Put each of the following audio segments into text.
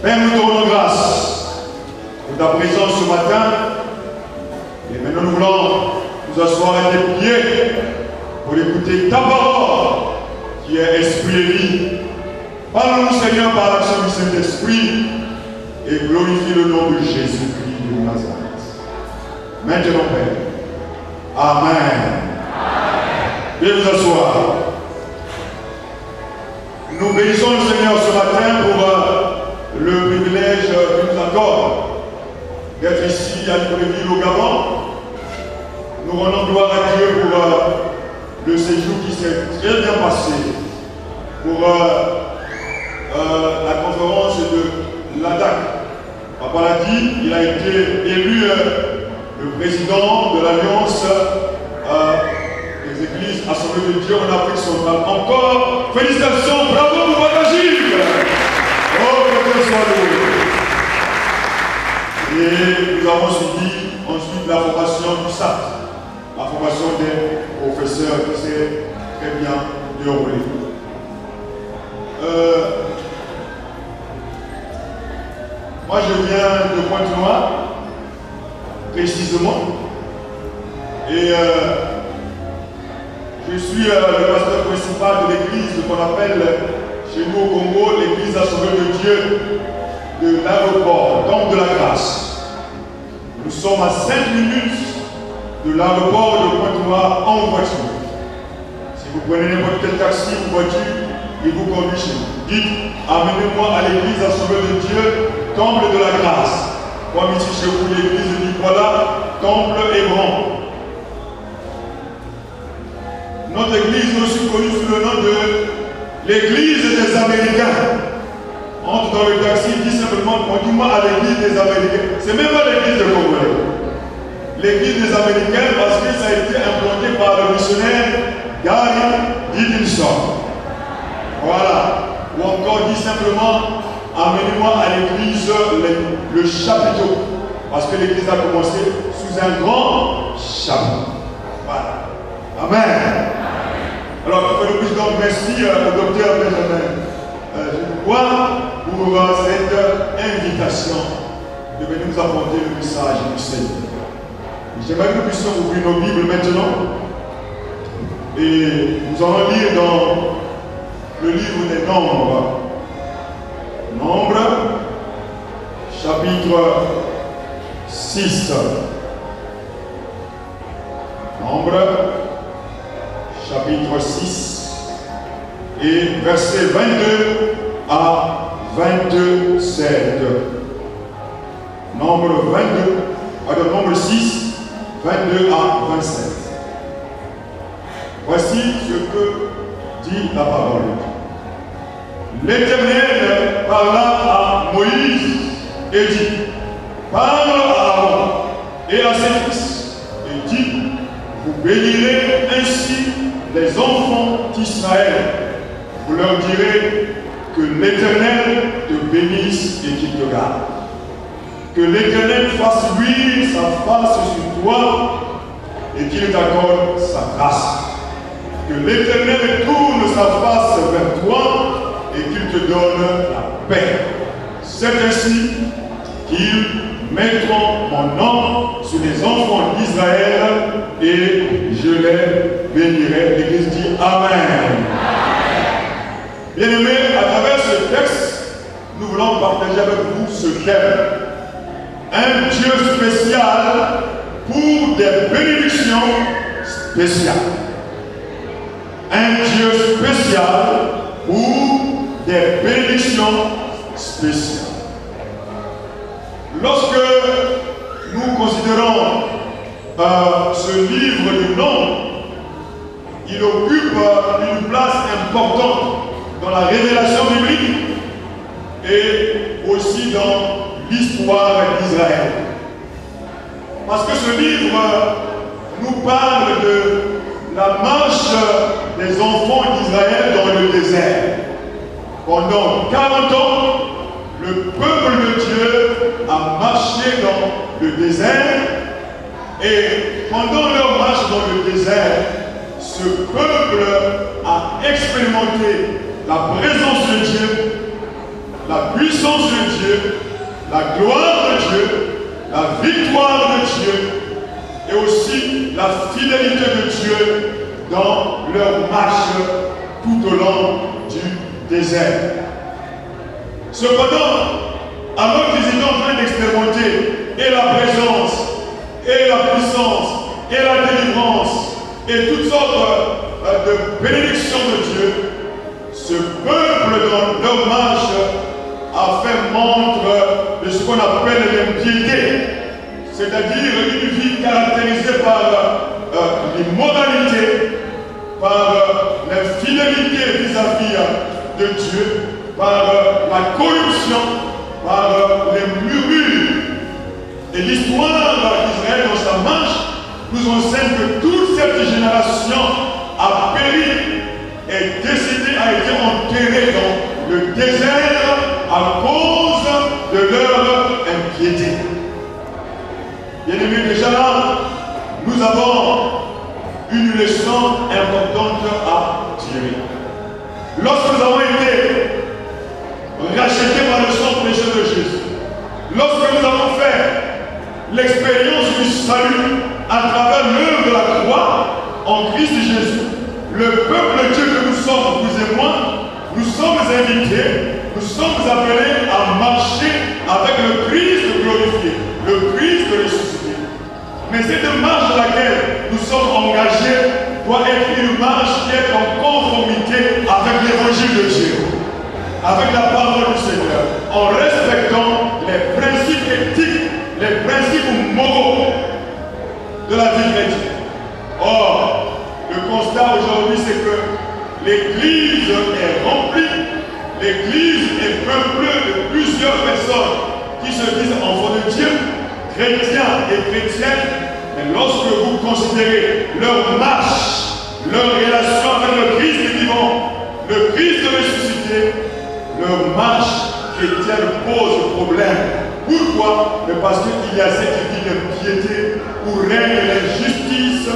Père, nous te rendons grâce pour ta présence ce matin. Et maintenant, nous voulons nous asseoir à tes pieds pour écouter ta parole qui est esprit et vie. Parle-nous, Seigneur, par l'action du Saint-Esprit et glorifie le nom de Jésus-Christ de Nazareth. Maintenant, Père. Amen. Veuillez vous asseoir. Nous bénissons le Seigneur ce matin pour le privilège qu'il nous accorde d'être ici à Libreville au Gabon. Nous rendons gloire à Dieu pour le séjour qui s'est très bien passé, pour la conférence de l'ADAC. Papa l'a dit, il a été élu le président de l'Alliance des Églises Assemblées de Dieu en Afrique centrale. Encore félicitations, bravo pour votre agir. Oh, que Dieu soit loué. Et nous avons suivi ensuite la formation du SAT, la formation des professeurs qui s'est très bien déroulée. Moi je viens de Pointe-Noire, précisément, et je suis le pasteur principal de l'église qu'on appelle chez nous au Congo l'église Assemblée de Dieu de l'aéroport, donc de la grâce. Nous sommes à 5 minutes de l'aéroport de Pointe-Noire en voiture. Si vous prenez n'importe quel taxi ou voiture, il vous conduit chez vous. Dites, amenez-moi à l'église Assemblée de Dieu, temple de la grâce. Comme ici chez vous, l'église dit voilà, temple Hébron. Notre église est aussi connue sous le nom de l'église des Américains. Entre dans le taxi, dit simplement, conduis-moi à l'église des Américains. C'est même pas l'église de Congolais. L'église des Américains parce que ça a été implanté par le missionnaire Gary Dickinson. Voilà. Ou encore dit simplement, amenez-moi à l'église le chapiteau. Parce que l'église a commencé sous un grand chapiteau. Voilà. Amen. Alors, il faut le plus donc merci au docteur Benjamin pour cette invitation de venir nous apporter le message du Seigneur. J'aimerais que nous puissions ouvrir nos Bibles maintenant et nous allons lire dans le livre des Nombres. Nombres, chapitre 6. Nombres, chapitre 6 et versets 22 à 27. Nombre 22, nombre 6, 22 à 27. Voici ce que dit la parole. L'Éternel parla à Moïse et dit, parle à Aaron et à ses fils et dit, vous bénirez ainsi les enfants d'Israël. Vous leur direz que l'Éternel te bénisse et qu'il te garde. Que l'Éternel fasse luire sa face sur toi et qu'il t'accorde sa grâce. Que l'Éternel tourne sa face vers toi et qu'il te donne la paix. C'est ainsi qu'ils mettront mon nom sur les enfants d'Israël et je les bénirai. L'Église dit Amen. Bien-aimés, à travers ce texte, nous voulons partager avec vous ce thème. Un Dieu spécial pour des bénédictions spéciales. Un Dieu spécial pour des bénédictions spéciales. Lorsque nous considérons ce livre de Nombres, il occupe une place importante dans la révélation biblique et aussi dans l'histoire d'Israël. Parce que ce livre nous parle de la marche des enfants d'Israël dans le désert. Pendant 40 ans, le peuple de Dieu a marché dans le désert et pendant leur marche dans le désert, ce peuple a expérimenté la présence de Dieu, la puissance de Dieu, la gloire de Dieu, la victoire de Dieu et aussi la fidélité de Dieu dans leur marche tout au long du désert. Cependant, alors qu'ils étaient en train d'expérimenter et la présence, et la puissance, et la délivrance, et toutes sortes de bénédictions de Dieu, ce peuple dans leur marche a fait montre de ce qu'on appelle l'impiété, c'est-à-dire une vie caractérisée par l'immoralité, par l'infidélité vis-à-vis de Dieu, par la corruption, par les murmures. Et l'histoire d'Israël dans sa marche nous enseigne que toute cette génération a péri et décédée, a été enterrée dans le désert à cause de leur impiété. Bien-aimés, déjà là, nous avons une leçon importante à tirer. Lorsque nous avons été rachetés par le sang précieux de Jésus, lorsque nous avons fait l'expérience du salut à travers l'œuvre de la croix en Christ Jésus, le peuple de Dieu que nous sommes, vous et moi, nous sommes invités, nous sommes appelés à marcher avec le Christ glorifié, le Christ ressuscité. Mais cette marche à laquelle nous sommes engagés doit être une marche qui est en conformité avec l'évangile de Dieu, avec la parole du Seigneur, en respectant les principes éthiques, les principes moraux de la vie chrétienne. Or, le constat aujourd'hui, c'est que l'Église est remplie, l'Église est peuplée de plusieurs personnes qui se disent enfants de Dieu, chrétiens et chrétiennes, mais lorsque vous considérez leur marche, leur relation avec le Christ vivant, le Christ ressuscité, leur marche chrétienne pose problème. Pourquoi? Mais parce qu'il y a cette vie d'impiété où règne l'injustice,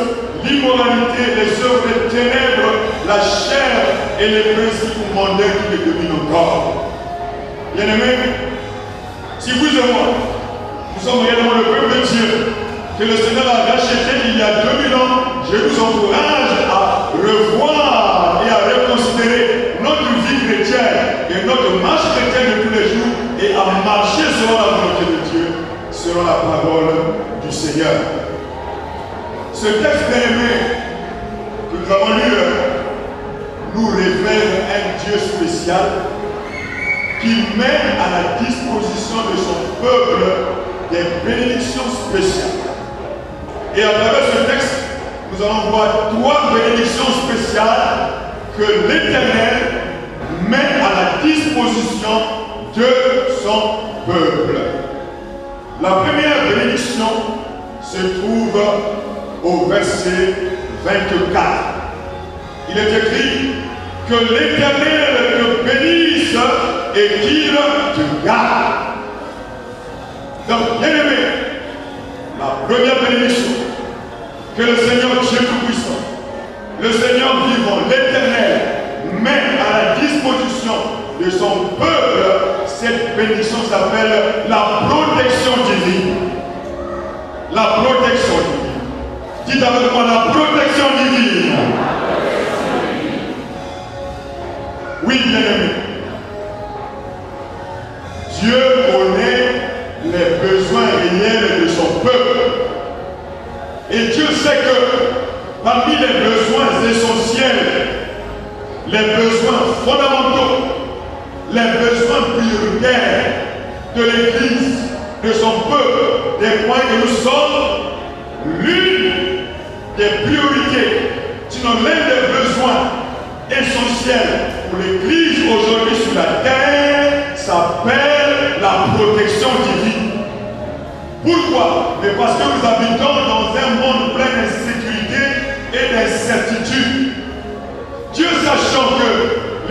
l'immoralité, les œuvres des ténèbres, la chair et les principes mondains qui les dominent encore. Bien-aimés, si vous et moi, nous sommes réellement le peuple de Dieu, que le Seigneur a racheté il y a 2000 ans, je vous encourage à revoir et à reconsidérer notre vie chrétienne et notre marche chrétienne de tous les jours et à marcher selon la volonté de Dieu, selon la parole du Seigneur. Ce texte bien-aimé que nous avons lu nous révèle un Dieu spécial qui met à la disposition de son peuple des bénédictions spéciales. Et à travers ce texte, nous allons voir 3 bénédictions spéciales que l'Éternel met à la disposition de son peuple. La première bénédiction se trouve au verset 24. Il est écrit que l'Éternel te bénisse et qu'il te garde. Donc, bien aimé, la première bénédiction que le Seigneur Dieu Tout-Puissant, le Seigneur vivant, l'Éternel, met à la disposition de son peuple, cette bénédiction s'appelle la protection divine. La protection divine. Dites avec moi la protection divine. Oui, bien-aimé. Dieu connaît les besoins réels de son peuple. Et Dieu sait que parmi les besoins essentiels, les besoins fondamentaux, les besoins prioritaires de l'Église, de son peuple, des points que nous sommes, l'une des priorités, sinon l'un des besoins essentiels pour l'Église aujourd'hui sur la terre s'appelle la protection divine. Pourquoi? Mais parce que nous habitons dans un monde plein d'insécurité et d'incertitude. Dieu, sachant que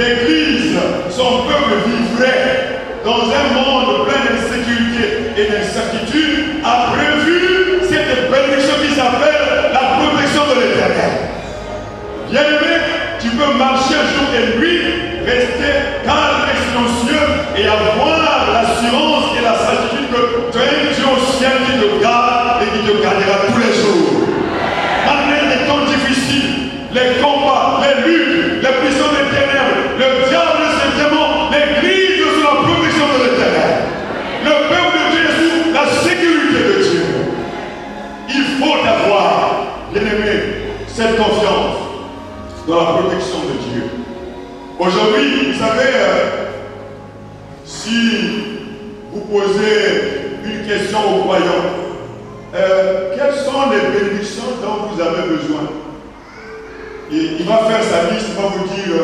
l'Église, son peuple vivrait dans un monde plein d'insécurité et d'incertitude, a prévu cette bénédiction qui s'appelle la protection de l'Éternel. Bien-aimé, tu peux marcher jour et nuit, rester calme et silencieux et avoir l'assurance et la certitude que tu as un Dieu au ciel qui te garde et qui te gardera tous les jours. Malgré les temps difficiles, les combats, les luttes, les prisons des ténèbres, le diable, ses démons, l'Église sous la protection de l'Éternel. Le peuple de Dieu est sous la sécurité de Dieu. Il faut avoir, bien-aimé, cette confiance dans la protection de Dieu. Aujourd'hui, vous savez, si vous posez une question aux croyants, quelles sont les bénédictions dont vous avez besoin? Et il va faire sa liste, il va vous dire,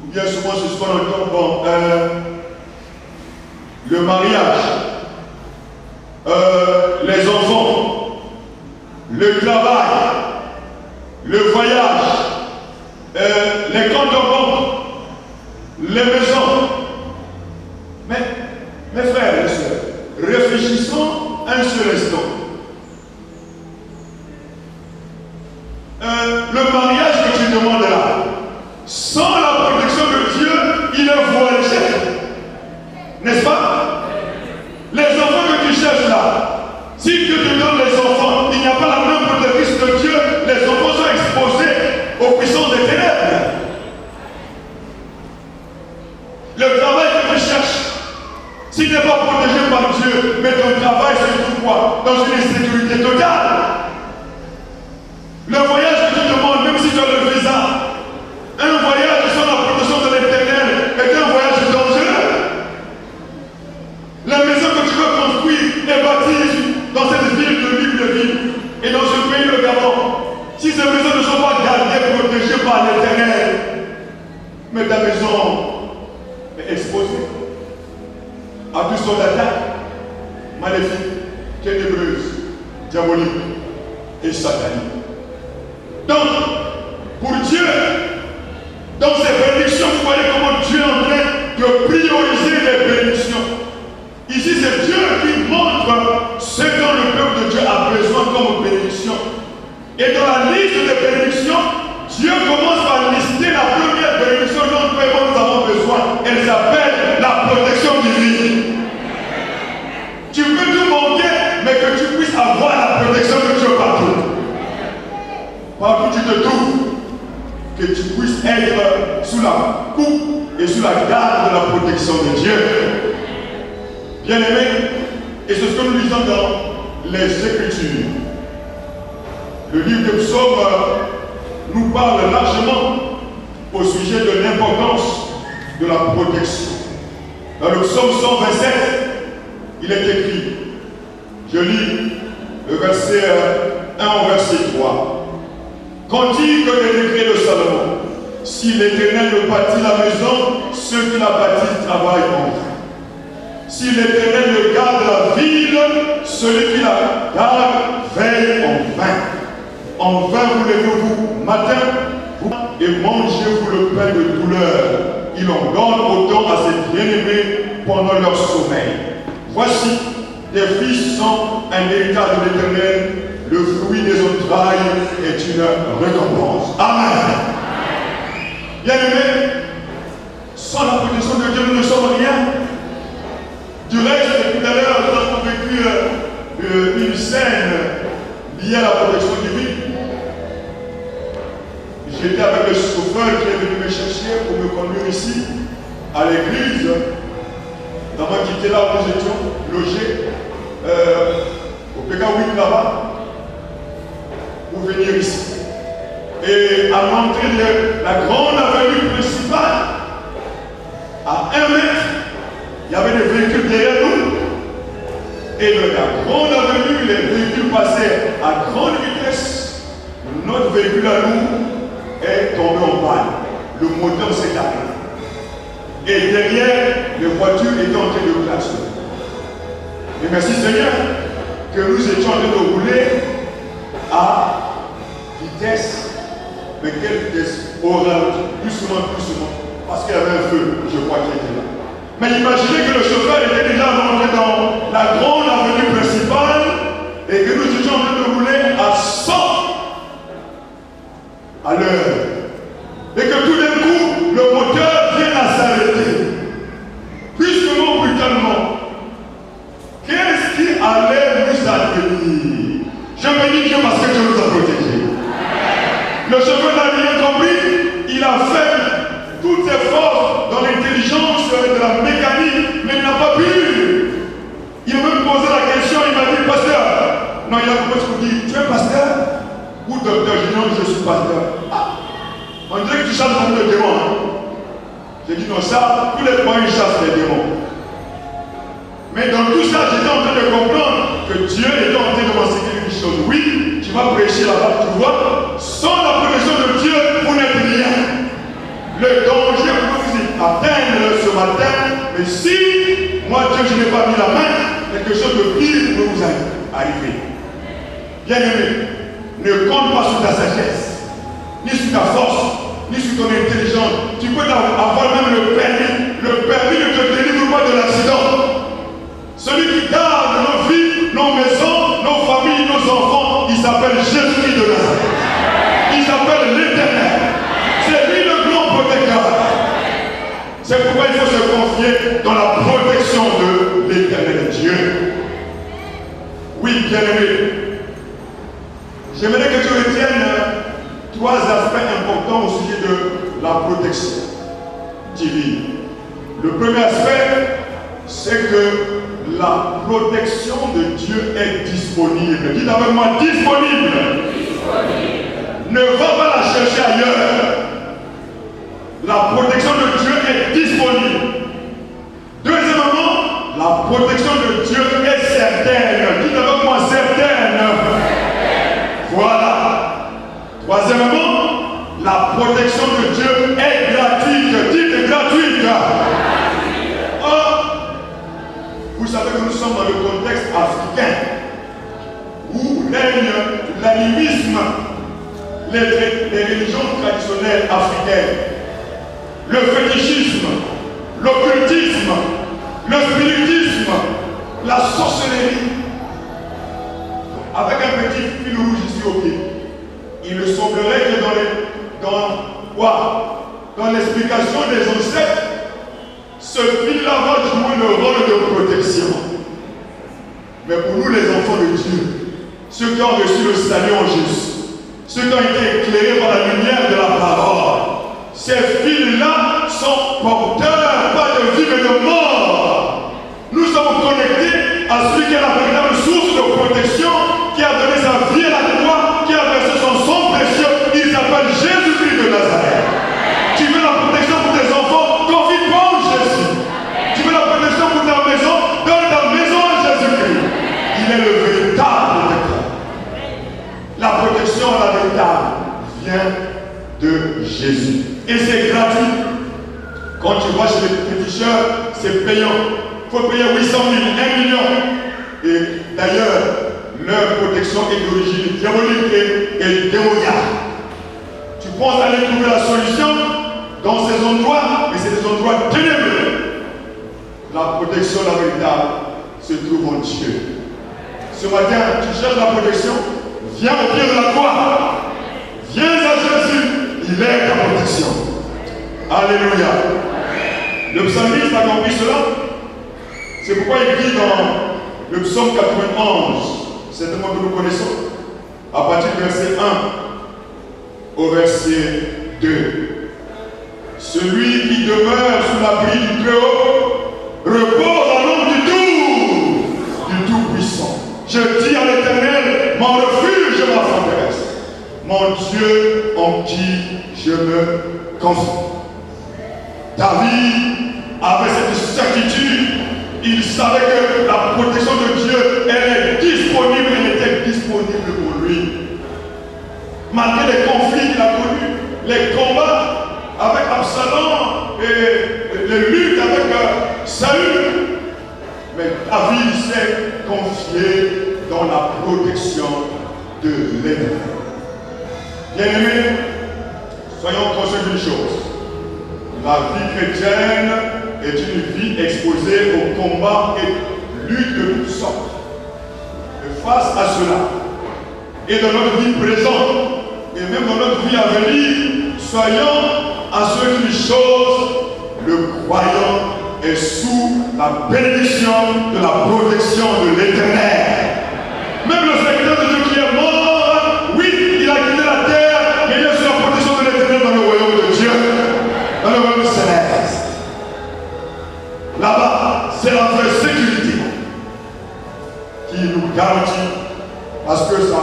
bien souvent ce soit le temps, bon, le mariage, les enfants, le travail, le voyage, les comptes de banque, les maisons. Mais, mes frères et sœurs, réfléchissons un seul instant. Le mariage que tu demandes là, sans la protection de Dieu, il est voilé. N'est-ce pas? Les enfants que tu cherches là, si Dieu te donne les enfants, il n'y a pas la même protection de Dieu, les enfants sont exposés aux puissances des ténèbres. Le travail que tu cherches, s'il n'est pas protégé par Dieu, mais ton travail c'est tout quoi? Dans une insécurité totale. Le voyage que tu demandes, même si tu as le visa, un voyage sans la protection de l'Éternel est un voyage dangereux. La maison que tu veux construire et bâtir dans cette ville de Libreville et dans ce pays de Gabon, si ces maisons ne sont pas gardées, protégées par l'Éternel, mais ta maison est exposée à toutes sortes d'attaques maléfiques, ténébreuses, diaboliques et sataniques. Donc, pour Dieu, dans ces bénédictions, vous voyez comment Dieu est en train de prioriser les bénédictions. Ici, c'est Dieu qui montre ce dont le peuple de Dieu a besoin comme bénédiction. Et dans la liste des bénédictions, Dieu commence par lister la première bénédiction dont nous avons besoin. Elle s'appelle la protection divine. Tu peux tout manquer, mais que tu puisses avoir la protection de Dieu partout. Partout tu te trouves, que tu puisses être sous la coupe et sous la garde de la protection de Dieu. Bien-aimés, et c'est ce que nous lisons dans les Écritures. Le livre de Psaume nous parle largement au sujet de l'importance de la protection. Dans le Psaume 127, il est écrit, je lis le verset 1 au verset 3. Cantique des décrets de Salomon. Si l'Éternel ne bâtit la maison, ceux qui la bâtissent travaillent en vain. Si l'Éternel ne garde la ville, celui qui la garde veille en vain. En vain vous levez-vous matin et mangez-vous le pain de douleur. Il en donne autant à ses bien-aimés pendant leur sommeil. Voici, des fils sont un héritage de l'Éternel. Le fruit des entrailles est une récompense. Amen. Bien-aimés, sans la protection de Dieu, nous ne sommes rien. Du reste, tout à l'heure, nous avons vécu une scène liée à la protection divine. J'étais avec le chauffeur qui est venu me chercher pour me conduire ici, à l'église. Nous avons quitté là où nous étions logés, au PK8 là-bas, pour venir ici. Et à l'entrée de la grande avenue principale, à 1 mètre, il y avait des véhicules derrière nous. Et dans la grande avenue, les véhicules passaient à grande vitesse. Notre véhicule à nous est tombé en panne. Le moteur s'est arrêté. Et derrière, les voitures étaient en train de classer. Et merci Seigneur que nous étions en train de rouler à vitesse. Mais quelle vitesse? Au ralenti, doucement, parce qu'il y avait un feu, je crois qu'il était là. Mais imaginez que le chauffeur était déjà rentré dans la grande avenue principale et que nous étions en train de rouler à 100 à l'heure. Et que tout d'un coup, le moteur vient à s'arrêter. Brusquement, brutalement. J'ai dit non, je suis pasteur. Ah, on dirait que tu chasses beaucoup de démons. Hein? J'ai dit non, ça, tous les mois, ils chassent les démons. Mais dans tout ça, j'étais en train de comprendre que Dieu était en train de m'enseigner une chose. Oui, tu vas prêcher là-bas, tu vois, sans la protection de Dieu, vous n'êtes rien. Le danger peut vous atteindre ce matin, mais si moi, Dieu, je n'ai pas mis la main, quelque chose de pire peut vous arriver. Bien-aimé, ne compte pas sur ta sagesse, ni sur ta force, ni sur ton intelligence. Tu peux avoir même le permis. Le permis ne te délivre pas de l'accident. Celui qui garde nos vies, nos maisons, nos familles, nos enfants, il s'appelle Jésus de Nazareth. Il s'appelle l'Éternel. C'est lui le grand protecteur. C'est pourquoi il faut se confier dans la protection de l'Éternel Dieu. Oui, bien-aimé. J'aimerais que tu retiennes 3 aspects importants au sujet de la protection divine. Le premier aspect, c'est que la protection de Dieu est disponible. Dites avec moi, disponible. Ne va pas la chercher ailleurs. La protection de Dieu est disponible. Deuxièmement, la protection de Dieu est certaine. Dites avec moi, certaine. Voilà. Troisièmement, la protection de Dieu est gratuite. Dites gratuite. Vous savez que nous sommes dans le contexte africain où règne l'animisme, les religions traditionnelles africaines, le fétichisme, l'occultisme, le spiritisme, la sorcellerie. Avec un petit fil rouge ici au pied. Il me semblerait que dans l'explication des ancêtres, ce fil-là va jouer le rôle de protection. Mais pour nous, les enfants de Dieu, ceux qui ont reçu le salut en Jésus, ceux qui ont été éclairés par la lumière de la parole, ces fils-là sont porteurs, pas de vie mais de mort. Nous sommes connectés à celui qui est la véritable source de protection, qui a donné sa vie à la croix, qui a versé son sang précieux. Il s'appelle Jésus-Christ de Nazareth. Tu veux la protection pour tes enfants, confie-toi en Jésus. Tu veux la protection pour ta maison, donne ta maison à Jésus-Christ. Il est le véritable protecteur. La protection, la véritable, vient de Jésus. Et c'est gratuit. Quand tu vas chez les féticheurs, c'est payant. Il faut payer 800 000, 1 million. Et d'ailleurs, leur protection est d'origine diabolique et démoniaque. Tu penses aller trouver la solution dans ces endroits, mais c'est des endroits ténébreux. La protection, la véritable, se trouve en Dieu. Ce matin, tu cherches la protection, viens au pied de la croix. Viens à Jésus, il est ta protection. Alléluia. Le psalmiste a compris cela. C'est pourquoi il dit dans le psaume 91, certainement que nous connaissons, à partir du verset 1 au verset 2. Celui qui demeure sous l'abri du Très-Haut repose à l'ombre du Tout-Puissant. Je dis à l'Éternel, mon refuge, ma forteresse, mon Dieu en qui je me confie. David avait cette certitude. Il savait que la protection de Dieu, elle est disponible, elle était disponible pour lui. Malgré les conflits qu'il a connus, les combats avec Absalom et les luttes avec Saül, mais David s'est confié dans la protection de l'Éternel. Bien-aimés, soyons conscients d'une chose. La vie chrétienne est une vie exposée aux combats et luttes de toutes sortes. Et face à cela, et dans notre vie présente, et même dans notre vie à venir, soyons à ce qu'une chose, le croyant est sous la bénédiction de la protection de l'Éternel. Même le serviteur de Dieu qui est mort, oui, il a quitté la terre, mais il est sous la protection de l'Éternel dans le royaume de Dieu, dans le royaume céleste. Là-bas, c'est la vraie sécurité qui nous garantit, parce que ça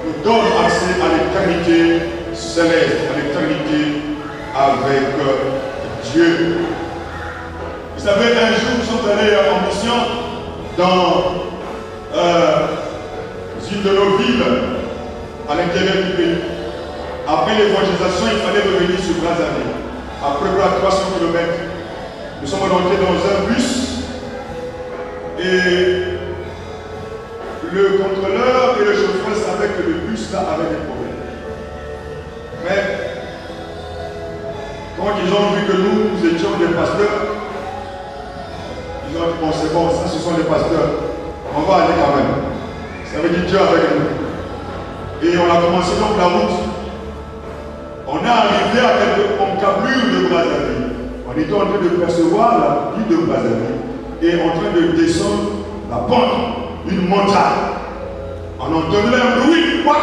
nous donne accès à l'éternité céleste, à l'éternité avec Dieu. Vous savez, un jour, nous sommes allés en mission dans une de nos villes à l'intérieur du pays. Après l'évangélisation, il fallait revenir sur Brazzaville. Après près de 300 km, nous sommes rentrés dans un bus et le contrôleur et le chauffeur savaient que le bus là avait des problèmes. Mais quand ils ont vu que nous étions des pasteurs, ils ont dit bon c'est bon, ça ce sont des pasteurs, on va aller quand même. Ça veut dire Dieu avec nous. Et on a commencé donc la route. On est arrivé à quelques encablures de Brazzaville. On était en train de percevoir la ville de Brazzaville et en train de descendre la pente, une montagne. On entendait un bruit, quoi.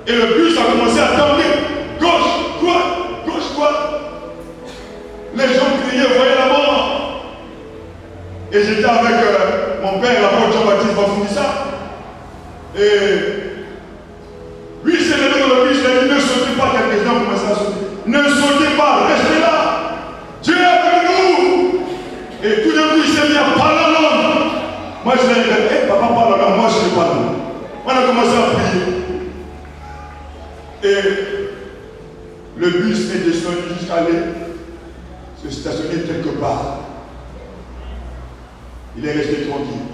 Et le bus a commencé à tomber. Gauche, droite. Les gens criaient, voyez la mort. Et j'étais avec mon père, l'apôtre Jean-Baptiste Bafundissa. Et lui, il s'est levé dans le bus, il a dit, ne sautez pas, quelques gens commençaient à sauter. Ne sautez pas, restez là. Dieu est avec nous. Et tout d'un coup, il s'est mis à parler en langue. Moi, je l'ai dit, hey, papa parle en langue, moi, je ne parle pas langue. On a commencé à prier. Et le bus est descendu jusqu'à aller se stationner quelque part. Il est resté tranquille.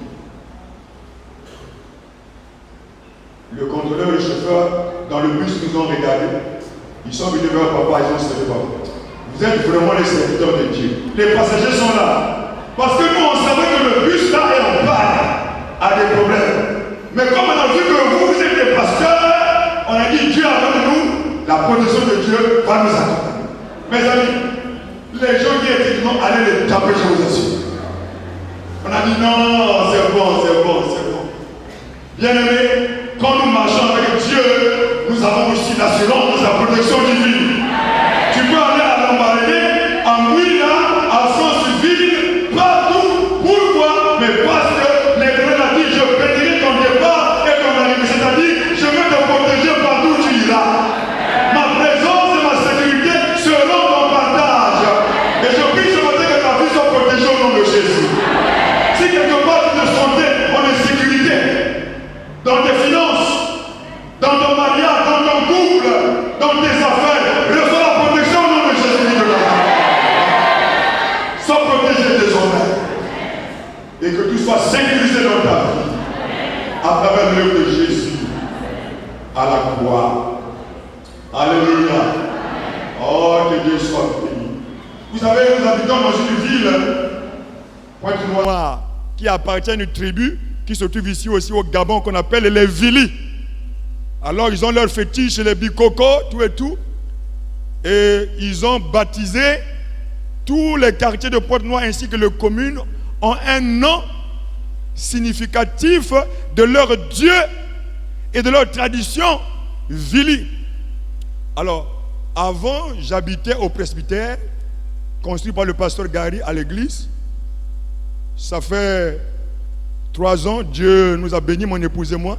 Le contrôleur et le chauffeur dans le bus nous ont regardé. Ils sont venus vers papa, ils ont dit papa, vous êtes vraiment les serviteurs de Dieu. Les passagers sont là. Parce que nous on savait que le bus là est en panne, a des problèmes. Mais comme on a vu que vous êtes des pasteurs, on a dit Dieu avec nous, la protection de Dieu va nous accompagner. Mes amis, les gens qui étaient non, allez les taper, je vous assure. On a dit non, c'est bon. Bien aimé, quand nous marchons avec Dieu, nous avons aussi l'assurance de sa protection divine. Tu peux aller à l'Ambaréné, à Mouina, à Saint-Sylvie, partout. Pourquoi? Mais parce que l'Éternel a dit, je bénirai ton départ et ton arrivée. C'est-à-dire, je vais te protéger partout où tu iras. Ma présence et ma sécurité seront ton partage. Et je prie ce matin que ta vie soit protégée au nom de Jésus. Si quelque part tu te sentais en insécurité, dans tes finances, dans ton mariage, dans ton couple, dans tes affaires, reçois la protection au nom de Jésus de la Sois protégé désormais. Et que tu sois sécurisé dans ta vie. À travers l'œuvre de Jésus. À la croix. Alléluia. Oh, que Dieu soit béni. Vous savez, nous habitons dans une ville, Pointe-Noire, qui appartient à une tribu qui se trouve ici aussi au Gabon, qu'on appelle les Vili. Alors ils ont leur fétiche, les Bikoko, tout et tout. Et ils ont baptisé tous les quartiers de Pointe-Noire ainsi que les communes en un nom significatif de leur Dieu et de leur tradition Vili. Alors, avant, j'habitais au presbytère, construit par le pasteur Gary à l'église. Ça fait 3 ans, Dieu nous a bénis, mon épouse et moi.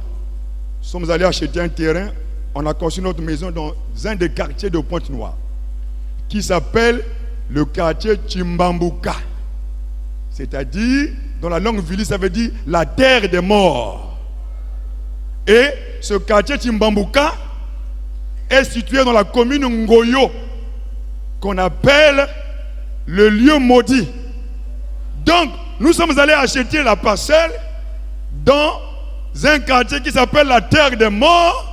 Nous sommes allés acheter un terrain. On a construit notre maison dans un des quartiers de Pointe-Noire, qui s'appelle le quartier Chimbambuka. C'est-à-dire, dans la langue Vili, ça veut dire la terre des morts. Et ce quartier Chimbambuka est situé dans la commune Ngoyo, qu'on appelle le lieu maudit. Donc, nous sommes allés acheter la parcelle dans un quartier qui s'appelle la terre des morts,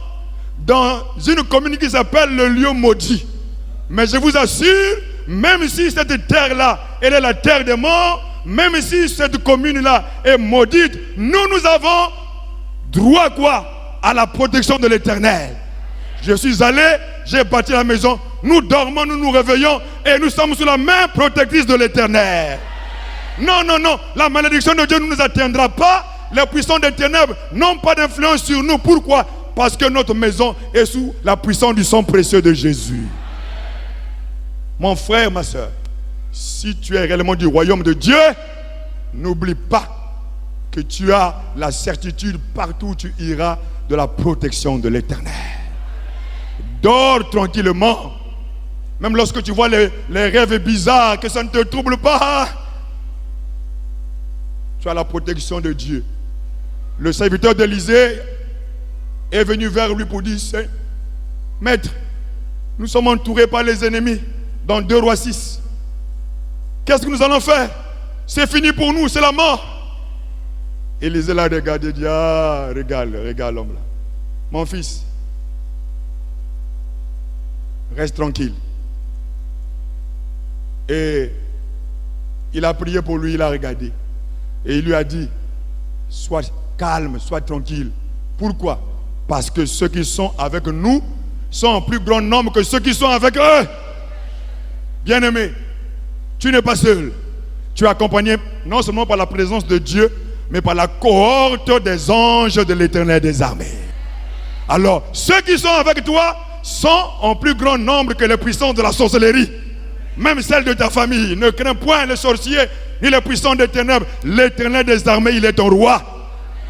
dans une commune qui s'appelle le lieu maudit. Mais je vous assure, même si cette terre-là, elle est la terre des morts, même si cette commune-là est maudite, nous avons droit à quoi? À la protection de l'Éternel. Je suis allé, j'ai bâti la maison, nous dormons, nous nous réveillons et nous sommes sous la main protectrice de l'Éternel. Non, la malédiction de Dieu ne nous atteindra pas. Les puissants des ténèbres n'ont pas d'influence sur nous. Pourquoi? Parce que notre maison est sous la puissance du sang précieux de Jésus. Mon frère, ma soeur, si tu es réellement du royaume de Dieu, n'oublie pas que tu as la certitude partout où tu iras de la protection de l'Éternel. Dors tranquillement. Même lorsque tu vois les rêves bizarres, que ça ne te trouble pas. Tu as la protection de Dieu. Le serviteur d'Élisée est venu vers lui pour dire, Maître, nous sommes entourés par les ennemis dans 2 Rois 6. Qu'est-ce que nous allons faire? C'est fini pour nous, c'est la mort. Élisée l'a regardé et dit, ah, regarde l'homme là. Mon fils, reste tranquille. Et il a prié pour lui, il a regardé. Et il lui a dit, sois calme, sois tranquille. Pourquoi? Parce que ceux qui sont avec nous sont en plus grand nombre que ceux qui sont avec eux. Bien-aimé, tu n'es pas seul. Tu es accompagné non seulement par la présence de Dieu, mais par la cohorte des anges de l'Éternel des armées. Alors, ceux qui sont avec toi sont en plus grand nombre que les puissants de la sorcellerie. Même celle de ta famille. Ne crains point les sorciers ni les puissants des ténèbres. L'Éternel des armées, il est ton roi.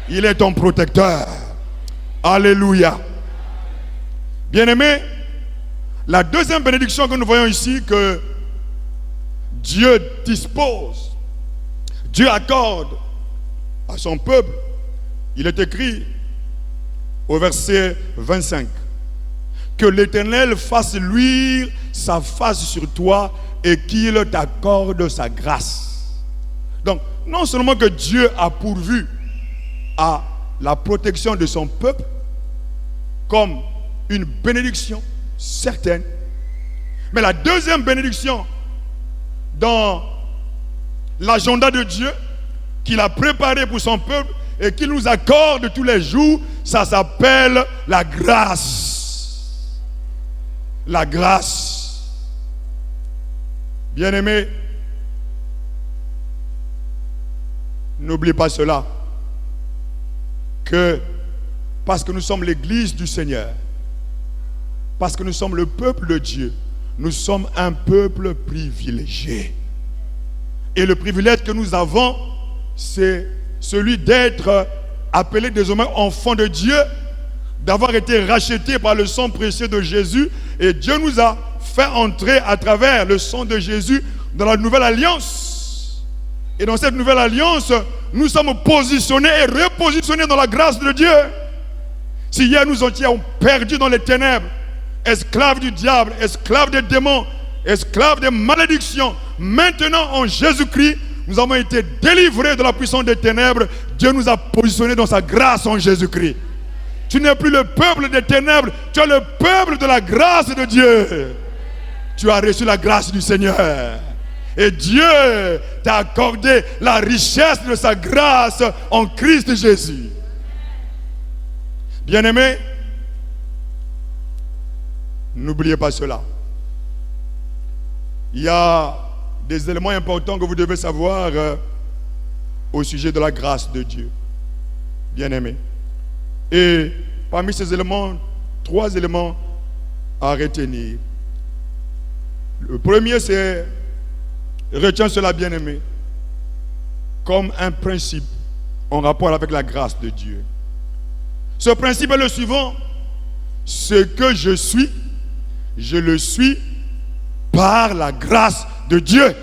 Il est ton protecteur. Alléluia. Bien-aimé, la deuxième bénédiction que nous voyons ici, que Dieu dispose, Dieu accorde à son peuple, il est écrit au verset 25, que l'Éternel fasse luire sa face sur toi et qu'il t'accorde sa grâce. Donc, non seulement que Dieu a pourvu à la protection de son peuple comme une bénédiction certaine, mais la deuxième bénédiction dans l'agenda de Dieu qu'il a préparé pour son peuple et qu'il nous accorde tous les jours, ça s'appelle la grâce. La grâce. Bien-aimé, n'oublie pas cela, que parce que nous sommes l'église du Seigneur, parce que nous sommes le peuple de Dieu, nous sommes un peuple privilégié. Et le privilège que nous avons, c'est celui d'être appelé désormais enfant de Dieu, d'avoir été racheté par le sang précieux de Jésus. Et Dieu nous a fait entrer à travers le sang de Jésus dans la nouvelle alliance. Et dans cette nouvelle alliance, nous sommes positionnés et repositionnés dans la grâce de Dieu. Si hier nous étions perdus dans les ténèbres, esclaves du diable, esclaves des démons, esclaves des malédictions, maintenant en Jésus-Christ, nous avons été délivrés de la puissance des ténèbres. Dieu nous a positionnés dans sa grâce en Jésus-Christ. Tu n'es plus le peuple des ténèbres, tu es le peuple de la grâce de Dieu. Tu as reçu la grâce du Seigneur. Et Dieu t'a accordé la richesse de sa grâce en Christ Jésus. Bien-aimés, n'oubliez pas cela. Il y a des éléments importants que vous devez savoir au sujet de la grâce de Dieu. Bien-aimés. Et parmi ces éléments, 3 éléments à retenir. Le premier, c'est, retiens cela, bien-aimé, comme un principe en rapport avec la grâce de Dieu. Ce principe est le suivant: ce que je suis, je le suis par la grâce de Dieu.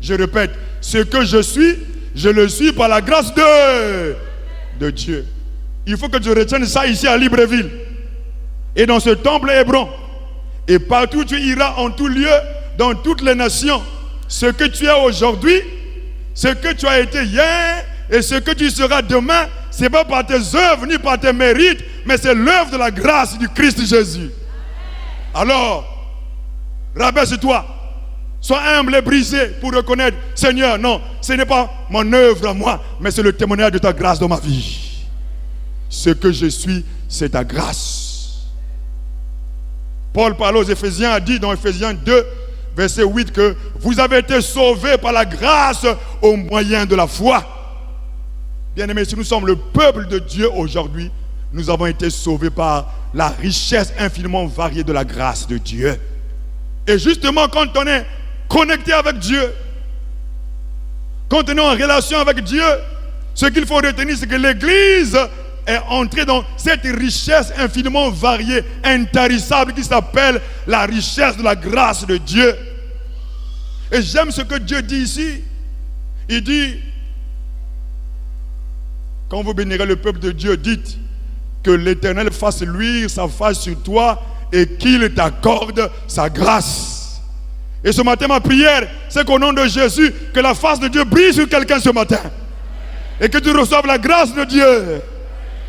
Je répète, ce que je suis, je le suis par la grâce de Dieu. Il faut que tu retiennes ça ici à Libreville et dans ce temple Hébron et partout où tu iras, en tout lieu, dans toutes les nations. Ce que tu es aujourd'hui, ce que tu as été hier et ce que tu seras demain, ce n'est pas par tes œuvres ni par tes mérites, mais c'est l'œuvre de la grâce du Christ Jésus. Alors, rabaisse-toi, sois humble et brisé pour reconnaître, Seigneur, non, ce n'est pas mon œuvre à moi, mais c'est le témoignage de ta grâce dans ma vie. Ce que je suis, c'est ta grâce. Paul parle aux Éphésiens, a dit dans Éphésiens 2, verset 8, que vous avez été sauvés par la grâce au moyen de la foi. Bien-aimés, si nous sommes le peuple de Dieu aujourd'hui, nous avons été sauvés par la richesse infiniment variée de la grâce de Dieu. Et justement, quand on est connecté avec Dieu, quand on est en relation avec Dieu, ce qu'il faut retenir, c'est que l'Église est entré dans cette richesse infiniment variée, intarissable, qui s'appelle la richesse de la grâce de Dieu. Et j'aime ce que Dieu dit ici. Il dit, quand vous bénirez le peuple de Dieu, dites que l'Éternel fasse luire sa face sur toi et qu'il t'accorde sa grâce. Et ce matin, ma prière, c'est qu'au nom de Jésus, que la face de Dieu brille sur quelqu'un ce matin. Et que tu reçoives la grâce de Dieu.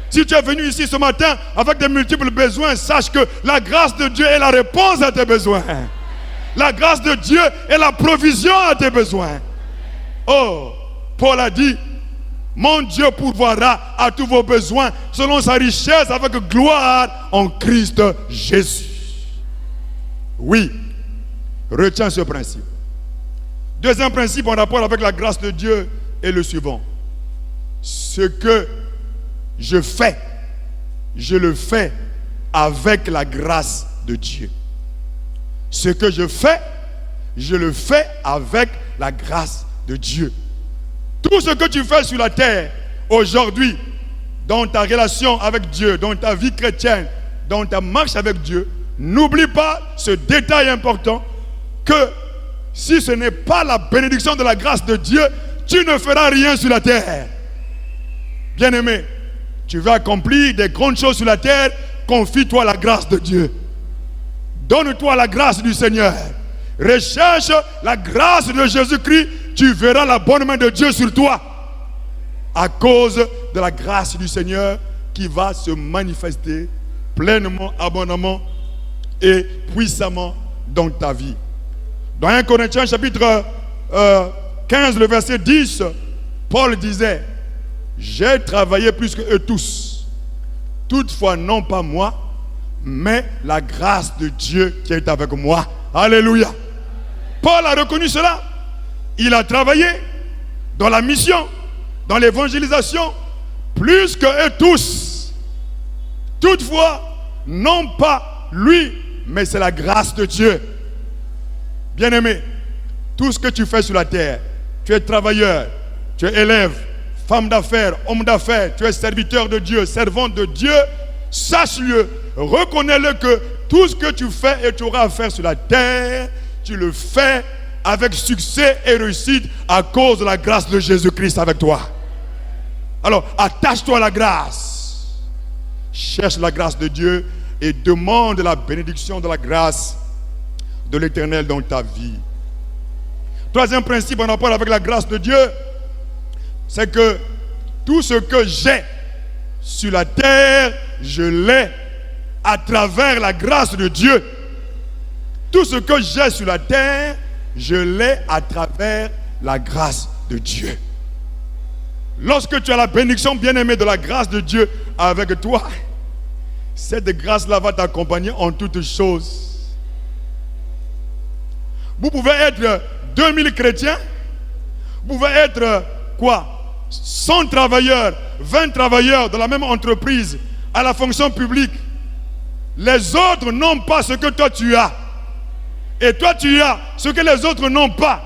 Si tu es venu ici ce matin avec de multiples besoins, sache que la grâce de Dieu est la réponse à tes besoins. La grâce de Dieu est la provision à tes besoins. Oh, Paul a dit, mon Dieu pourvoira à tous vos besoins selon sa richesse avec gloire en Christ Jésus. Oui, retiens ce principe. Deuxième principe en rapport avec la grâce de Dieu est le suivant. Ce que je fais, je le fais avec la grâce de Dieu. Ce que je fais, je le fais avec la grâce de Dieu. Tout ce que tu fais sur la terre aujourd'hui, dans ta relation avec Dieu, dans ta vie chrétienne, dans ta marche avec Dieu, n'oublie pas ce détail important que si ce n'est pas la bénédiction de la grâce de Dieu, tu ne feras rien sur la terre. Bien-aimé, tu veux accomplir des grandes choses sur la terre, confie-toi la grâce de Dieu. Donne-toi la grâce du Seigneur. Recherche la grâce de Jésus-Christ, tu verras la bonne main de Dieu sur toi. À cause de la grâce du Seigneur qui va se manifester pleinement, abondamment et puissamment dans ta vie. Dans 1 Corinthiens chapitre 15, le verset 10, Paul disait, j'ai travaillé plus qu'eux tous. Toutefois, non pas moi, mais la grâce de Dieu qui est avec moi. Alléluia. Paul a reconnu cela. Il a travaillé dans la mission, dans l'évangélisation, plus qu'eux tous. Toutefois, non pas lui, mais c'est la grâce de Dieu. Bien-aimé, tout ce que tu fais sur la terre, tu es travailleur, tu es élève, femme d'affaires, homme d'affaires, tu es serviteur de Dieu, servante de Dieu, sache-le, reconnais-le que tout ce que tu fais et tu auras à faire sur la terre, tu le fais avec succès et réussite à cause de la grâce de Jésus-Christ avec toi. Alors, attache-toi à la grâce. Cherche la grâce de Dieu et demande la bénédiction de la grâce de l'Éternel dans ta vie. Troisième principe en rapport avec la grâce de Dieu, c'est que tout ce que j'ai sur la terre, je l'ai à travers la grâce de Dieu. Tout ce que j'ai sur la terre, je l'ai à travers la grâce de Dieu. Lorsque tu as la bénédiction bien-aimée de la grâce de Dieu avec toi, cette grâce-là va t'accompagner en toutes choses. Vous pouvez être 2000 chrétiens, vous pouvez être quoi? 100 travailleurs, 20 travailleurs de la même entreprise à la fonction publique. Les autres n'ont pas ce que toi tu as. Et toi tu as ce que les autres n'ont pas.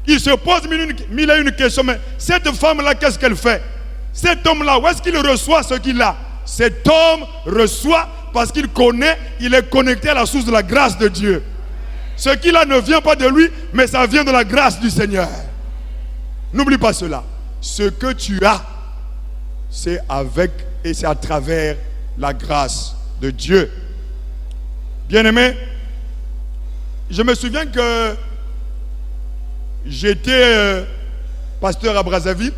Ils se posent mille et une questions. Mais cette femme-là, qu'est-ce qu'elle fait? Cet homme-là, où est-ce qu'il reçoit ce qu'il a? Cet homme reçoit parce qu'il connaît, il est connecté à la source de la grâce de Dieu. Ce qu'il a ne vient pas de lui, mais ça vient de la grâce du Seigneur. N'oublie pas cela. Ce que tu as, c'est avec et c'est à travers la grâce de Dieu. Bien-aimé, je me souviens que j'étais pasteur à Brazzaville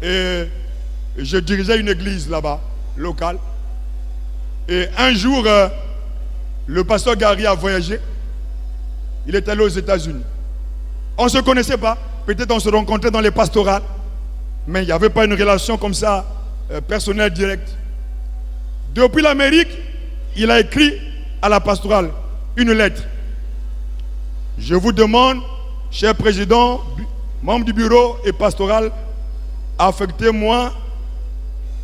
et je dirigeais une église là-bas, locale. Et un jour, le pasteur Gary a voyagé. Il est allé aux États-Unis. On ne se connaissait pas. Peut-être on se rencontrait dans les pastorales. Mais il n'y avait pas une relation comme ça, personnelle, directe. Depuis l'Amérique, il a écrit à la pastorale une lettre. Je vous demande, cher président, membre du bureau et pastoral, affectez-moi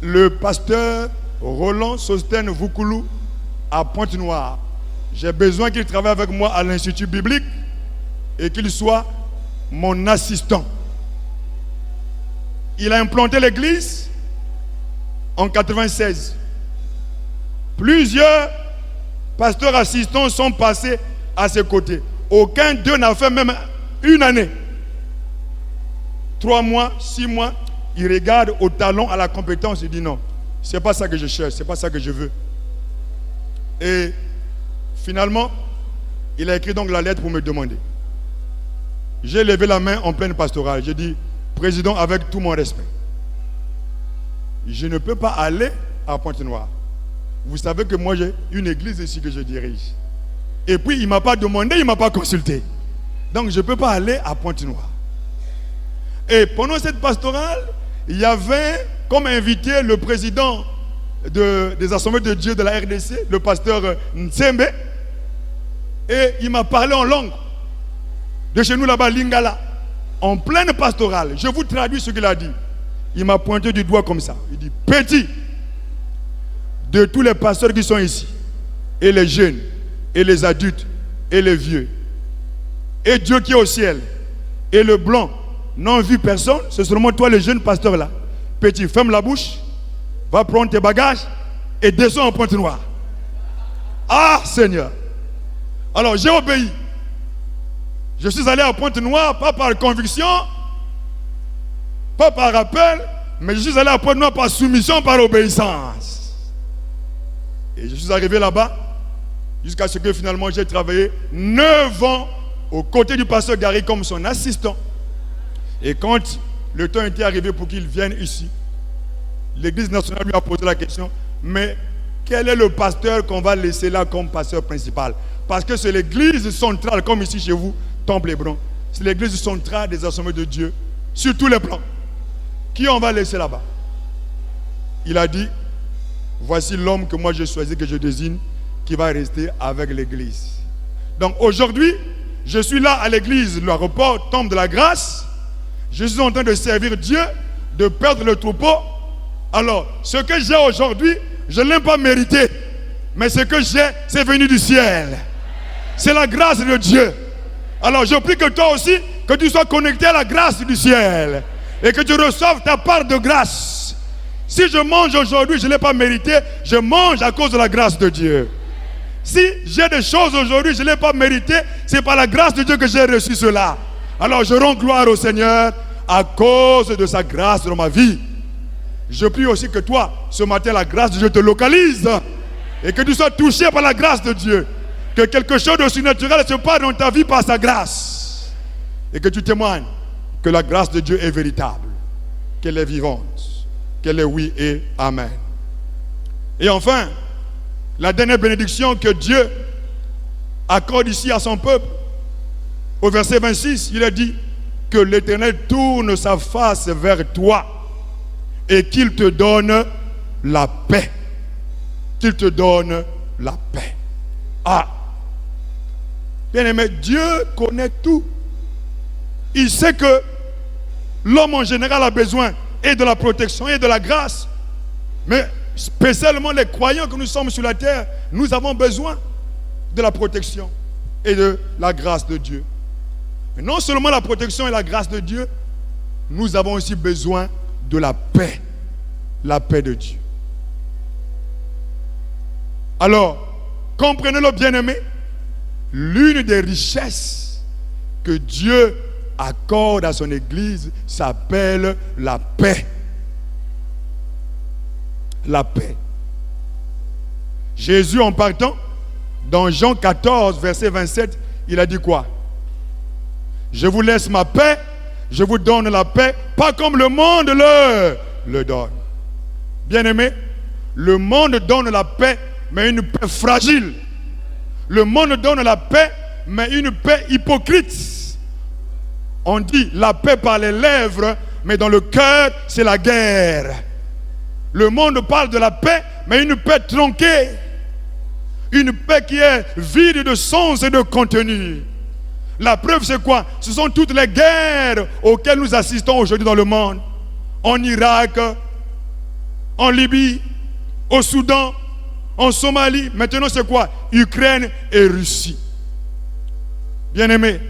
le pasteur Roland Sosten Voukoulou à Pointe-Noire. J'ai besoin qu'il travaille avec moi à l'Institut biblique et qu'il soit mon assistant. Il a implanté l'église en 96. Plusieurs pasteurs assistants sont passés à ses côtés. Aucun d'eux n'a fait même une année. 3 mois, 6 mois, il regarde au talent, à la compétence, il dit non, c'est pas ça que je cherche, c'est pas ça que je veux. Et finalement, il a écrit donc la lettre pour me demander. J'ai levé la main en pleine pastorale. J'ai dit, président, avec tout mon respect, je ne peux pas aller à Pointe-Noire. Vous savez que moi j'ai une église ici que je dirige. Et puis il ne m'a pas demandé, il ne m'a pas consulté. Donc je ne peux pas aller à Pointe-Noire. Et pendant cette pastorale, il y avait comme invité le président des Assemblées de Dieu de la RDC, le pasteur Nzembe. Et il m'a parlé en langue. De chez nous là-bas, Lingala. En pleine pastorale. Je vous traduis ce qu'il a dit. Il m'a pointé du doigt comme ça. Il dit, petit, de tous les pasteurs qui sont ici, et les jeunes, et les adultes, et les vieux, et Dieu qui est au ciel, et le blanc, n'ont vu personne, c'est seulement toi le jeune pasteur là. Petit, ferme la bouche, va prendre tes bagages, et descends en Pointe-Noire. Ah Seigneur! Alors j'ai obéi. Je suis allé à Pointe-Noire, pas par conviction, pas par rappel, mais je suis allé à Pointe-Noire par soumission, par obéissance. Et je suis arrivé là-bas, jusqu'à ce que finalement j'ai travaillé 9 ans aux côtés du pasteur Gary comme son assistant. Et quand le temps était arrivé pour qu'il vienne ici, l'Église nationale lui a posé la question, mais quel est le pasteur qu'on va laisser là comme pasteur principal? Parce que c'est l'église centrale, comme ici chez vous, Temple Hébron. C'est l'église centrale des Assemblées de Dieu, sur tous les plans. Qui on va laisser là-bas? Il a dit, voici l'homme que moi j'ai choisi, que je désigne, qui va rester avec l'église. Donc aujourd'hui, je suis là à l'église, l'aéroport Temple de la Grâce. Je suis en train de servir Dieu, de perdre le troupeau. Alors, ce que j'ai aujourd'hui, je ne l'ai pas mérité. Mais ce que j'ai, c'est venu du ciel. C'est la grâce de Dieu. Alors, je prie que toi aussi, que tu sois connecté à la grâce du ciel. Et que tu reçoives ta part de grâce. Si je mange aujourd'hui, je ne l'ai pas mérité. Je mange à cause de la grâce de Dieu. Si j'ai des choses aujourd'hui, je ne l'ai pas mérité. C'est par la grâce de Dieu que j'ai reçu cela. Alors, je rends gloire au Seigneur à cause de sa grâce dans ma vie. Je prie aussi que toi, ce matin, la grâce de Dieu te localise. Et que tu sois touché par la grâce de Dieu. Que quelque chose de surnaturel se passe dans ta vie par sa grâce. Et que tu témoignes que la grâce de Dieu est véritable. Qu'elle est vivante. Qu'elle est oui et amen. Et enfin, la dernière bénédiction que Dieu accorde ici à son peuple. Au verset 26, il a dit que l'Éternel tourne sa face vers toi et qu'il te donne la paix. Qu'il te donne la paix. Ah! Bien-aimé, Dieu connaît tout. Il sait que l'homme en général a besoin et de la protection et de la grâce. Mais spécialement les croyants que nous sommes sur la terre, nous avons besoin de la protection et de la grâce de Dieu. Mais non seulement la protection et la grâce de Dieu, nous avons aussi besoin de la paix de Dieu. Alors, comprenez-le bien-aimé, l'une des richesses que Dieu accorde à son Église s'appelle la paix. La paix. Jésus, en partant, dans Jean 14, verset 27, il a dit quoi? Je vous laisse ma paix, je vous donne la paix, pas comme le monde le donne. Bien-aimé, le monde donne la paix, mais une paix fragile. Le monde donne la paix, mais une paix hypocrite. On dit la paix par les lèvres, mais dans le cœur, c'est la guerre. Le monde parle de la paix, mais une paix tronquée. Une paix qui est vide de sens et de contenu. La preuve, c'est quoi? Ce sont toutes les guerres auxquelles nous assistons aujourd'hui dans le monde. En Irak, en Libye, au Soudan, en Somalie. Maintenant, c'est quoi? Ukraine et Russie. Bien-aimés,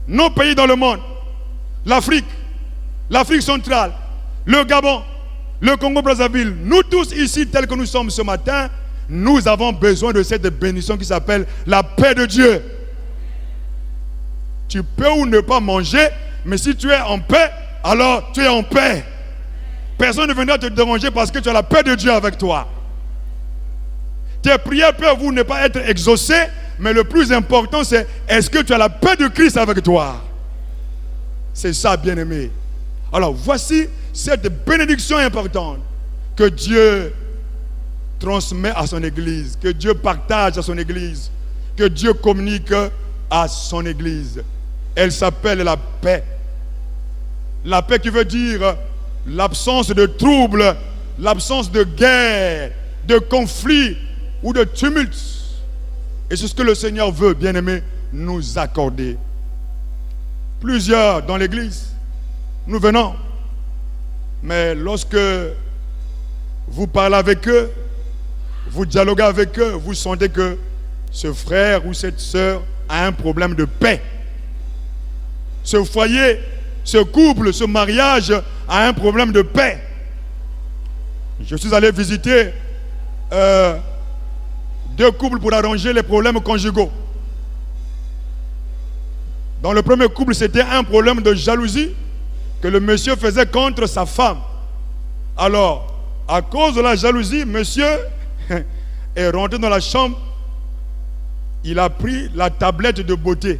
nos pays dans le monde, l'Afrique centrale, le Gabon, le Congo-Brazzaville, nous tous ici, tels que nous sommes ce matin, nous avons besoin de cette bénédiction qui s'appelle la paix de Dieu. Tu peux ou ne pas manger, mais si tu es en paix, alors tu es en paix. Personne ne viendra te déranger parce que tu as la paix de Dieu avec toi. Tes prières peuvent ou ne pas être exaucées, mais le plus important c'est, est-ce que tu as la paix de Christ avec toi? C'est ça, bien-aimé. Alors voici cette bénédiction importante que Dieu transmet à son Église, que Dieu partage à son Église, que Dieu communique à son Église. Elle s'appelle la paix. La paix qui veut dire l'absence de trouble, l'absence de guerre, de conflit ou de tumulte. Et c'est ce que le Seigneur veut, bien-aimé, nous accorder. Plusieurs dans l'église, nous venons, mais lorsque vous parlez avec eux, vous dialoguez avec eux, vous sentez que ce frère ou cette sœur a un problème de paix. Ce foyer, ce couple, ce mariage a un problème de paix. Je suis allé visiter 2 couples pour arranger les problèmes conjugaux. Dans le premier couple, c'était un problème de jalousie que le monsieur faisait contre sa femme. Alors, à cause de la jalousie, monsieur est rentré dans la chambre. Il a pris la tablette de beauté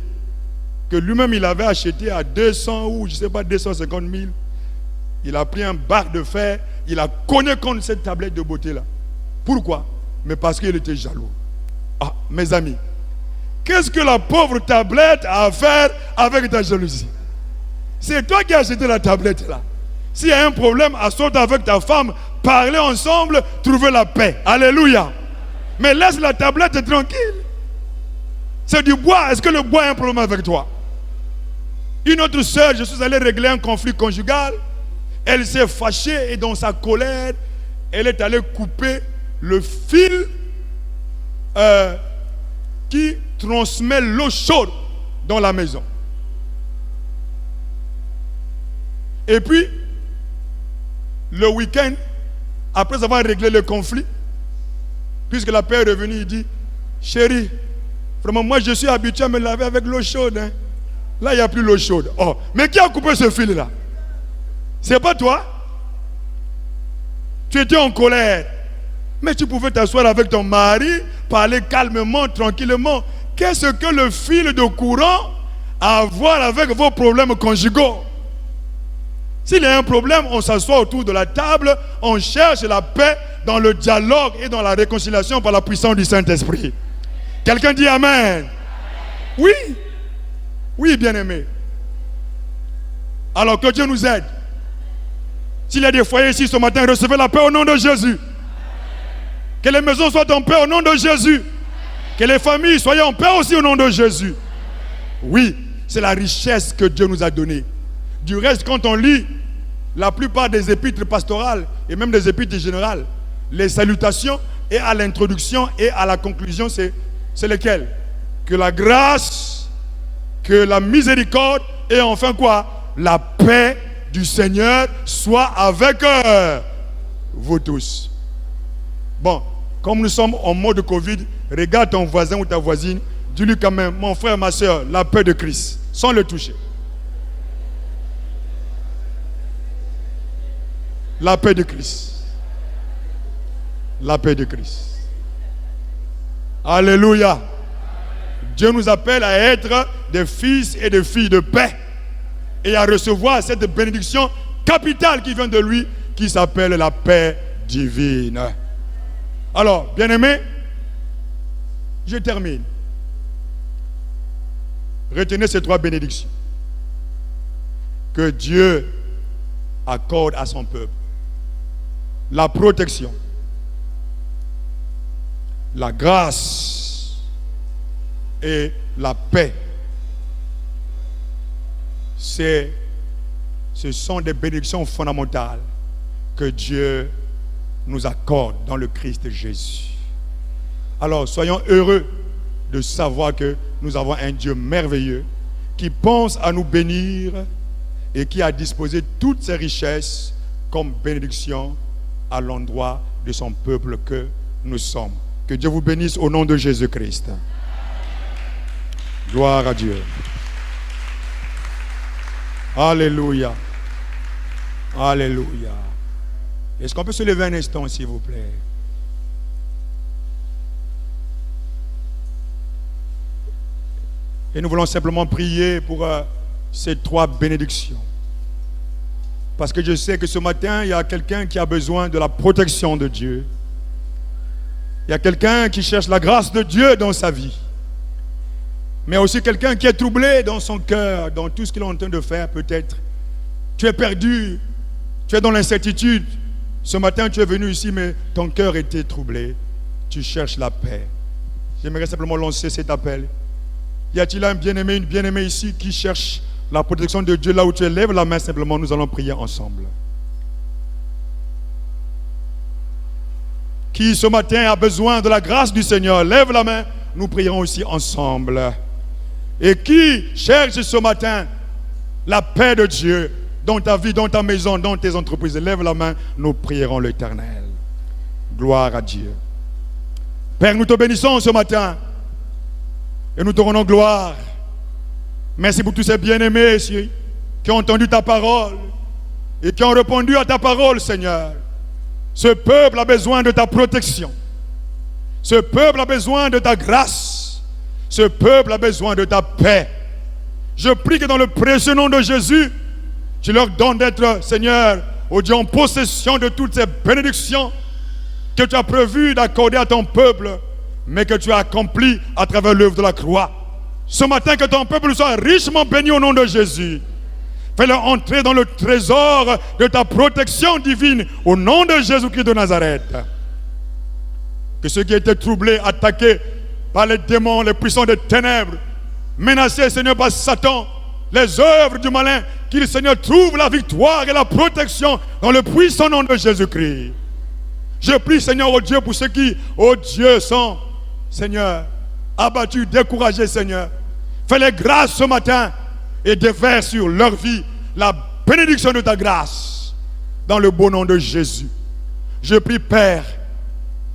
que lui-même il avait acheté à 200 ou je ne sais pas 250 000. Il a pris un bac de fer, il a cogné contre cette tablette de beauté là. Pourquoi? Mais parce qu'il était jaloux. Ah, mes amis, qu'est-ce que la pauvre tablette a à faire avec ta jalousie? C'est toi qui as acheté la tablette là. S'il y a un problème, assois avec ta femme, parlez ensemble, trouvez la paix. Alléluia. Mais laisse la tablette tranquille. C'est du bois. Est-ce que le bois a un problème avec toi? Une autre sœur, je suis allé régler un conflit conjugal. Elle s'est fâchée et dans sa colère, elle est allée couper le fil qui transmet l'eau chaude dans la maison. Et puis, le week-end, après avoir réglé le conflit, puisque la paix est revenue, il dit, chérie, vraiment moi je suis habitué à me laver avec l'eau chaude. Hein. Là, il n'y a plus l'eau chaude. Oh, mais qui a coupé ce fil-là? C'est pas toi? Tu étais en colère. Mais tu pouvais t'asseoir avec ton mari, parler calmement, tranquillement. Qu'est-ce que le fil de courant a à voir avec vos problèmes conjugaux? S'il y a un problème, on s'assoit autour de la table, on cherche la paix dans le dialogue et dans la réconciliation par la puissance du Saint-Esprit. Quelqu'un dit Amen. Oui. Oui, bien-aimé. Alors que Dieu nous aide. S'il y a des foyers ici ce matin, recevez la paix au nom de Jésus. Que les maisons soient en paix au nom de Jésus. Que les familles soient en paix aussi au nom de Jésus. Oui, c'est la richesse que Dieu nous a donnée. Du reste, quand on lit la plupart des épîtres pastorales et même des épîtres générales, les salutations et à l'introduction et à la conclusion, c'est lesquelles? Que la grâce, que la miséricorde et enfin quoi? La paix du Seigneur soit avec vous tous. Bon, comme nous sommes en mode Covid, regarde ton voisin ou ta voisine, dis-lui quand même, mon frère, ma soeur, la paix de Christ, sans le toucher. La paix de Christ. La paix de Christ. Alléluia. Dieu nous appelle à être des fils et des filles de paix et à recevoir cette bénédiction capitale qui vient de lui, qui s'appelle la paix divine. Alors, bien-aimés, je termine. Retenez ces 3 bénédictions que Dieu accorde à son peuple. La protection, la grâce et la paix. Ce sont des bénédictions fondamentales que Dieu nous accorde dans le Christ Jésus. Alors, soyons heureux de savoir que nous avons un Dieu merveilleux qui pense à nous bénir et qui a disposé toutes ses richesses comme bénédiction à l'endroit de son peuple que nous sommes. Que Dieu vous bénisse au nom de Jésus-Christ. Gloire à Dieu. Alléluia. Alléluia. Est-ce qu'on peut se lever un instant, s'il vous plaît? Et nous voulons simplement prier pour ces 3 bénédictions. Parce que je sais que ce matin, il y a quelqu'un qui a besoin de la protection de Dieu. Il y a quelqu'un qui cherche la grâce de Dieu dans sa vie. Mais aussi quelqu'un qui est troublé dans son cœur, dans tout ce qu'il est en train de faire peut-être. Tu es perdu, tu es dans l'incertitude. Ce matin, tu es venu ici, mais ton cœur était troublé. Tu cherches la paix. J'aimerais simplement lancer cet appel. Y a-t-il un bien-aimé, une bien-aimée ici qui cherche la protection de Dieu là où tu es? Lève la main simplement, nous allons prier ensemble. Qui ce matin a besoin de la grâce du Seigneur? Lève la main, nous prierons aussi ensemble. Et qui cherche ce matin la paix de Dieu dans ta vie, dans ta maison, dans tes entreprises? Lève la main, nous prierons l'Éternel. Gloire à Dieu. Père, nous te bénissons ce matin et nous te rendons gloire. Merci pour tous ces bien-aimés qui ont entendu ta parole et qui ont répondu à ta parole, Seigneur. Ce peuple a besoin de ta protection. Ce peuple a besoin de ta grâce. Ce peuple a besoin de ta paix. Je prie que dans le précieux nom de Jésus, tu leur donnes d'être, Seigneur, oh Dieu, en possession de toutes ces bénédictions que tu as prévu d'accorder à ton peuple, mais que tu as accompli à travers l'œuvre de la croix. Ce matin, que ton peuple soit richement béni au nom de Jésus. Fais-le entrer dans le trésor de ta protection divine au nom de Jésus-Christ de Nazareth. Que ceux qui étaient troublés, attaqués par les démons, les puissants des ténèbres, menacés, Seigneur, par Satan, les œuvres du malin, qu'ils, Seigneur, trouvent la victoire et la protection dans le puissant nom de Jésus-Christ. Je prie, Seigneur, oh Dieu, pour ceux qui, oh Dieu, sont, Seigneur, abattus, découragés, Seigneur. Fais-les grâces ce matin et déverse sur leur vie la bénédiction de ta grâce dans le beau nom de Jésus. Je prie, Père,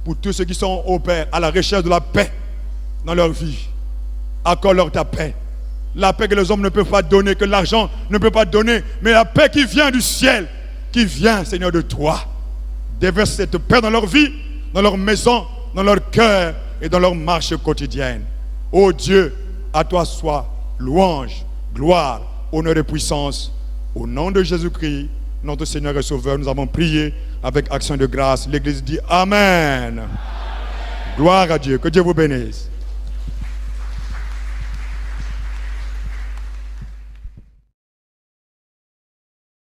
pour tous ceux qui sont, au Père, à la recherche de la paix dans leur vie. Accorde-leur ta paix. La paix que les hommes ne peuvent pas donner, que l'argent ne peut pas donner, mais la paix qui vient du ciel, qui vient, Seigneur, de toi. Déverse cette paix dans leur vie, dans leur maison, dans leur cœur et dans leur marche quotidienne. Ô Dieu, à toi soit louange, gloire, honneur et puissance. Au nom de Jésus-Christ, notre Seigneur et Sauveur, nous avons prié avec action de grâce. L'Église dit Amen. Gloire à Dieu. Que Dieu vous bénisse.